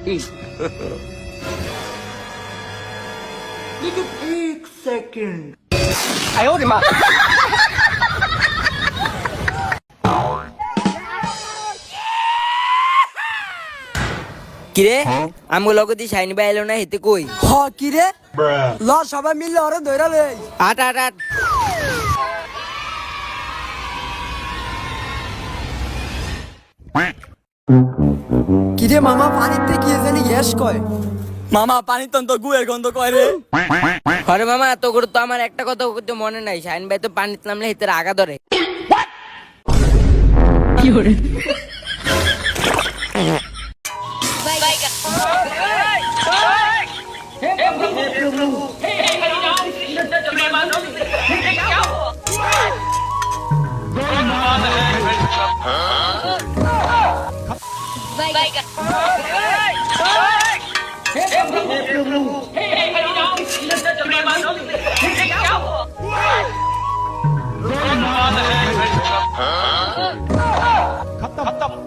लेकिन एक सेकंड কিরে আমগো লগতি শাইনি ভাই এলো না হেতে কই হ কি রে ল সবাই মিললে ওরে ধইরা লই আট আট আট কি রে মামা পানিতে কি জানি গ্যাস কয় মামা পানি তন্ত গুয়ের গন্ধ কয় রে আরে মামা তো করে তো আমার একটা কথা করতে মনে নাই শাইন ভাই তো পানিতে নামলে হেতে আগা ধরে কি হরে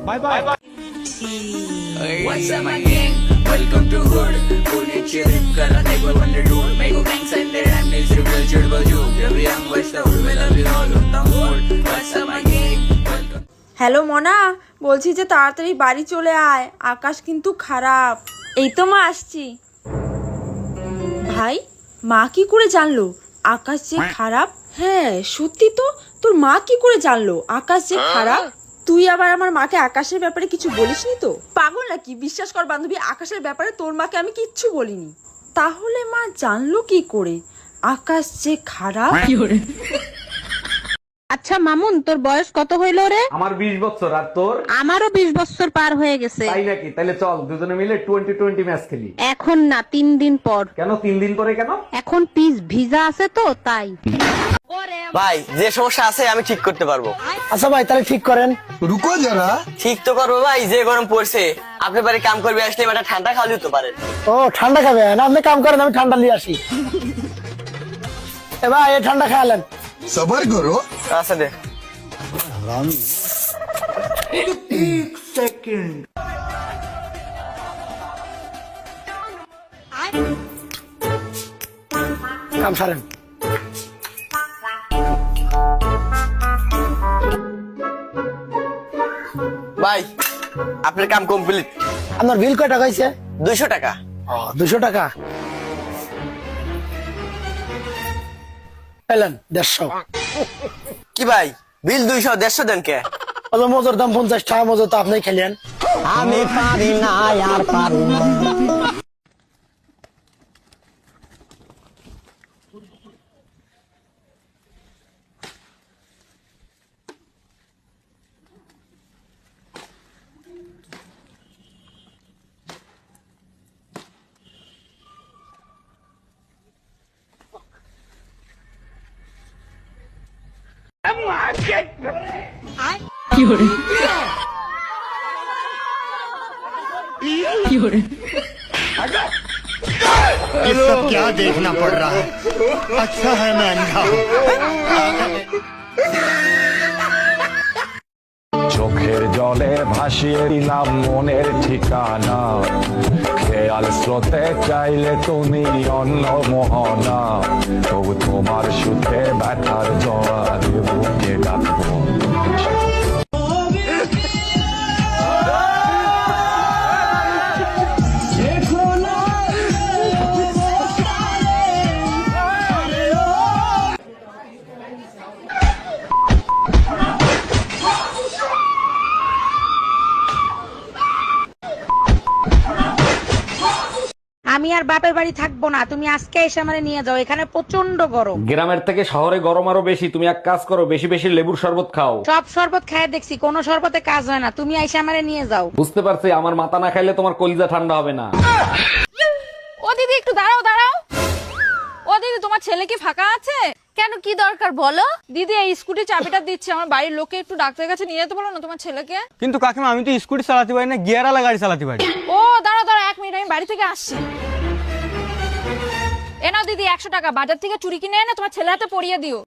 Bye bye. What's up my gang? Welcome to hood. Pune chirip kara table wonder dude. Mego gangs and their amnesia triple triple you. Every young west the hood will be all on the hood. What's up my gang? Welcome. Hello মনা, বলছি যে তাড়াতাড়ি বাড়ি চলে আয়, আকাশ কিন্তু খারাপ। এই তো মা আসছি। ভাই মা কি করে জানলো আকাশ যে খারাপ? হ্যাঁ সত্যি তো, তোর মা কি করে জানলো আকাশ যে খারাপ? তুই আবার আমার মাকে আকাশের ব্যাপারে কিছু বলিসনি তো? পাগল নাকি? বিশ্বাস কর বান্ধবী, আকাশের ব্যাপারে তোর মাকে আমি কিচ্ছু বলিনি। তাহলে মা জানলো কি করে আকাশ যে খারাপ? আচ্ছা মামুন, তোর বয়স কত হইল রে? আমার 20 বছর আর তোর? আমারও 20 বছর পার হয়ে গেছে। তাই নাকি? তাহলে চল দুজনে মিলে 20-20 ম্যাচ খেলি। এখন না, 3 দিন পর। কেন 3 দিন পরে কেন? এখন পিস ভিজা আছে তো তাই। ভাই যে সমস্যা আছে আমি ঠিক করতে পারবো। আচ্ছা ভাই তাহলে ঠিক করেন। রুকো যারা, ঠিক তো করবো ভাই, যে গরম পড়ছে আপনি বাড়ি কাম করবে আসলে একটা ঠান্ডা খাওয়া দিতে পারেন। ও ঠান্ডা খাবেন? আপনি কাম করেন, আমি ঠান্ডা নিয়ে আসি। এ ভাই এই ঠান্ডা খাওয়ালেন। সবার করো। আচ্ছা দে। एक सेकंड কাম সারেন। ভাই আপনার কাম কমপ্লিট। আপনার বিল কয় টাকা হয়েছে? 200 টাকা। 200 টাকা এলেন। 150। কি ভাই বিল 200 150 দেন কে? মজুর দাম 50 টাকা, মজুর তো আপনি খেলেন। আমি পারি না আর পারি না। ये सब क्या देखना पड़ रहा है? अच्छा है मैं अंधा हूँ। চোখের জলে ভাসিয়ে দিলাম মনের ঠিকানা, খেয়াল স্রোতে চাইলে তুমি অন্য মোহনা, তবু তোমার সুখে ব্যথার জোয়ার বুকে ডাকবো। আমি আর বাপের বাড়ি থাকবো না, তুমি আজকে এসে আমারে নিয়ে যাও, এখানে প্রচন্ড গরম। গ্রামের থেকে শহরে গরম আরো বেশি। তুমি এক কাজ করো, বেশি বেশি লেবুর শরবত খাও। সব শরবত খায় দেখছি, কোনো শরবতে কাজ হয় না, তুমি এসে আমারে নিয়ে যাও। বুঝতে পারছি, আমার মাথা না খাইলে তোমার কলিজা ঠান্ডা হবে না। ও দিদি একটু দাঁড়াও দাঁড়াও। ও দিদি তোমার ছেলে কি ফাঁকা আছে? কেন কি দরকার বলো? দিদি এই স্কুটি চাবিটা দিচ্ছে, আমার বাড়ির লোকে একটু ডাক্তারের কাছে নিয়ে যেতে বলো না তোমার ছেলেকে। কিন্তু কাকিমা আমি তো স্কুটি চালাতে পারি না, গিয়ারওয়ালা গাড়ি চালাতে পারি। ও দাঁড়াও দাঁড়াও 1 মিনিট, আমি বাড়ি থেকে আসছি। এ নাও দিদি 100 টাকা, বাজার থেকে চুরি কিনে এনে তোমার ছেলে হাতে পরিয়ে দিও।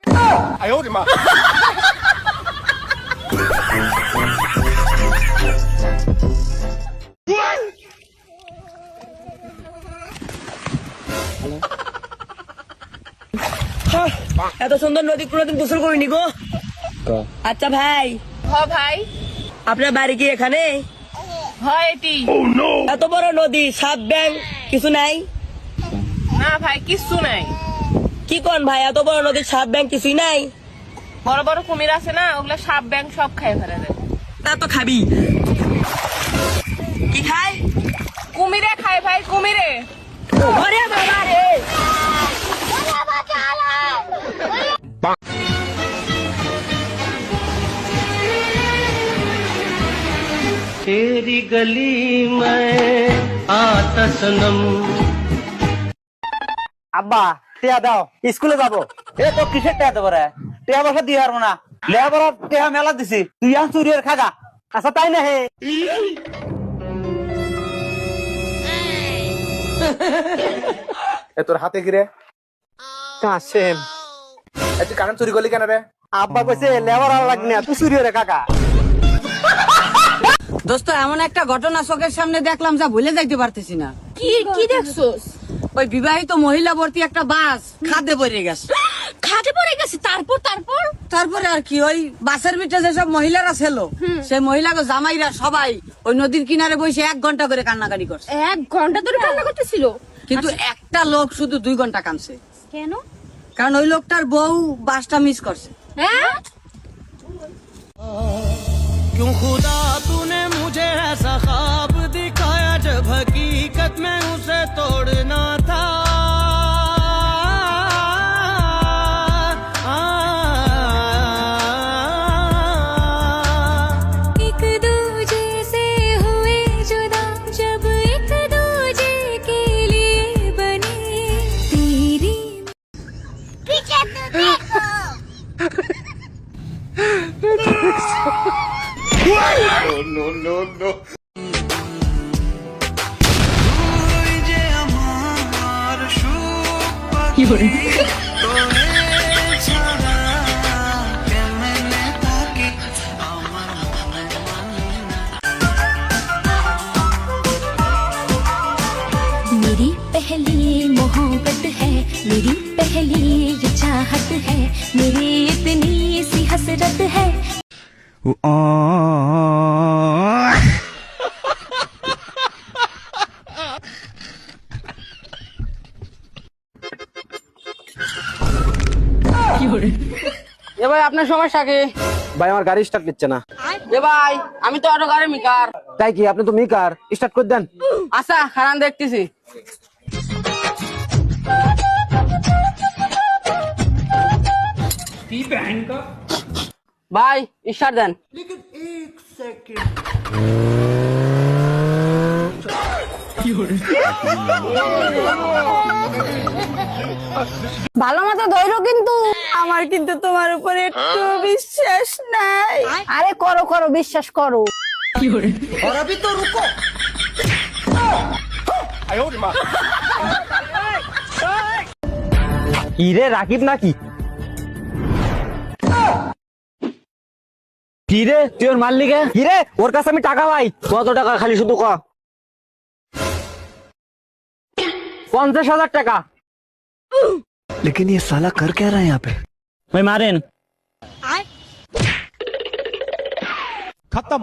এত সুন্দর নদী কোনোদিন গোসল করিনি গো। আচ্ছা ভাই, ভাই আপনার বাড়ি কি এখানে? হয় এটি এত বড় নদী, সাপ ব্যাং কিছু নাই? না ভাই কিছু নাই, কি কোন ভাই, এত বড় নদী সাপ ব্যাং কিছুই নাই? বড় বড় কুমির আছে না, ওগুলা সাপ ব্যাং সব খাই ফেলে দেয়। তা তো খাবি। কি খায়? কুমিরে খায় ভাই, কুমিরে। ওরে বাবা রে। तेरी गली में आता सनम। আব্বা টিয়া দাও, স্কুলে যাবো। এ তো কিসের টিয়া দেবো রে? টিয়া বসা দিয়ে পারবো না, লেবার টিয়া মেলা দিছি, তুই আন চুরির খাগা। আচ্ছা তাই না হে? তোর হাতে গিরে কাশেম তুই কারেন্ট চুরি করলি কেন রে? আব্বা কইছে লেবার আর লাগনি, তুই চুরি রে কাকা। দোস্ত এমন একটা ঘটনা চোখের সামনে দেখলাম যা ভুলে যাইতে পারতেছি না। কি কি দেখছোস? ওই বিবাহিত মহিলা ভর্তি একটা বাস খাদে পড়ে গেছে। খাটে পড়ে গেছে, তারপর তারপরে আর কি, ওই বাসের ভিতরে যেসব মহিলারা ছিল, সেই মহিলাকে জামাইরা সবাই ওই নদীর কিনারে বসে 1 ঘন্টা করে কান্নাকাটি করছে। 1 ঘন্টা ধরে কান্না করতেছিল, কিন্তু একটা লোক শুধু 2 ঘন্টা কাঁদছে। কেন? কারণ ওই লোকটার বউ বাসটা মিস করছে। হ্যাঁ, क्यों खुदा तूने मुझे ऐसा ख्वाब दिखाया जब हकीकत में उसे तोड़ना था। एक दूजे से हुए जुदा जब एक दूजे के लिए बने तेरी पीछे तो देखो। मेरी पहली मोहब्बत है, मेरी पहली ये चाहत है, मेरी इतनी सी हसरत है। এ ভাই আপনার সমস্যা কি? ভাই আমার গাড়ি স্টার্ট দিচ্ছে না। এ ভাই আমি তো অটো গাড়ি মিকার। তাই কি, আপনি তো মিকার, স্টার্ট করে দেন। আচ্ছা খারান দেখতেছি। ভাই স্টার্ট দেন। लेकिन 1 सेकंड। ভালো মতো ধরো, কিন্তু আমার কিন্তু তোমার উপরে একটু বিশ্বাস নাই। আরে করো করো, বিশ্বাস করো। और अभी तो रुको। কি রে, রাকিব নাকি? কি রে, তুই ওর মালিক? কি রে, ওর কাছে আমি টাকা পাই। কত টাকা খালি শুধু ক? 50,000 টাকা। लेकिन ये साला कर क्या रहा है यहाँ पे? ভাই মারেন। खत्म।